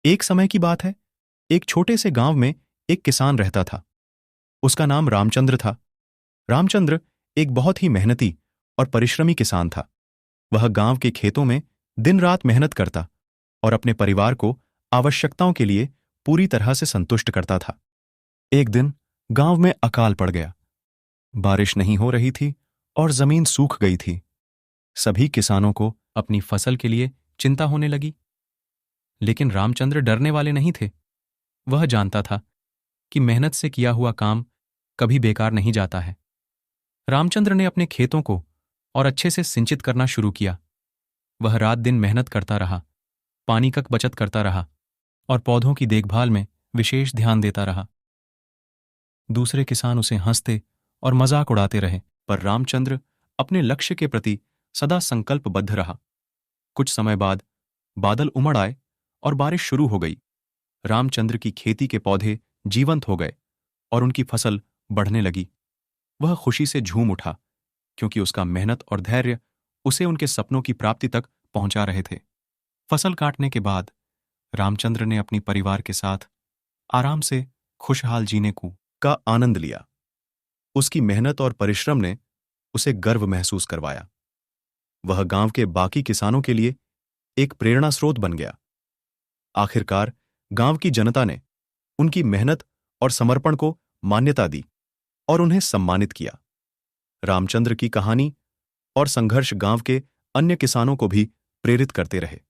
एक समय की बात है। एक छोटे से गांव में एक किसान रहता था। उसका नाम रामचंद्र था। रामचंद्र एक बहुत ही मेहनती और परिश्रमी किसान था। वह गांव के खेतों में दिन रात मेहनत करता और अपने परिवार को आवश्यकताओं के लिए पूरी तरह से संतुष्ट करता था। एक दिन गांव में अकाल पड़ गया। बारिश नहीं हो रही थी और जमीन सूख गई थी। सभी किसानों को अपनी फसल के लिए चिंता होने लगी। लेकिन रामचंद्र डरने वाले नहीं थे। वह जानता था कि मेहनत से किया हुआ काम कभी बेकार नहीं जाता है। रामचंद्र ने अपने खेतों को और अच्छे से सिंचित करना शुरू किया। वह रात दिन मेहनत करता रहा, पानी का बचत करता रहा और पौधों की देखभाल में विशेष ध्यान देता रहा। दूसरे किसान उसे हंसते और मजाक उड़ाते रहे, पर रामचंद्र अपने लक्ष्य के प्रति सदा संकल्पबद्ध रहा। कुछ समय बाद बादल उमड़ आए और बारिश शुरू हो गई। रामचंद्र की खेती के पौधे जीवंत हो गए और उनकी फसल बढ़ने लगी। वह खुशी से झूम उठा, क्योंकि उसका मेहनत और धैर्य उसे उनके सपनों की प्राप्ति तक पहुंचा रहे थे। फसल काटने के बाद रामचंद्र ने अपने परिवार के साथ आराम से खुशहाल जीने का आनंद लिया। उसकी मेहनत और परिश्रम ने उसे गर्व महसूस करवाया। वह गांव के बाकी किसानों के लिए एक प्रेरणा स्रोत बन गया। आखिरकार गांव की जनता ने उनकी मेहनत और समर्पण को मान्यता दी और उन्हें सम्मानित किया। रामचंद्र की कहानी और संघर्ष गांव के अन्य किसानों को भी प्रेरित करते रहे।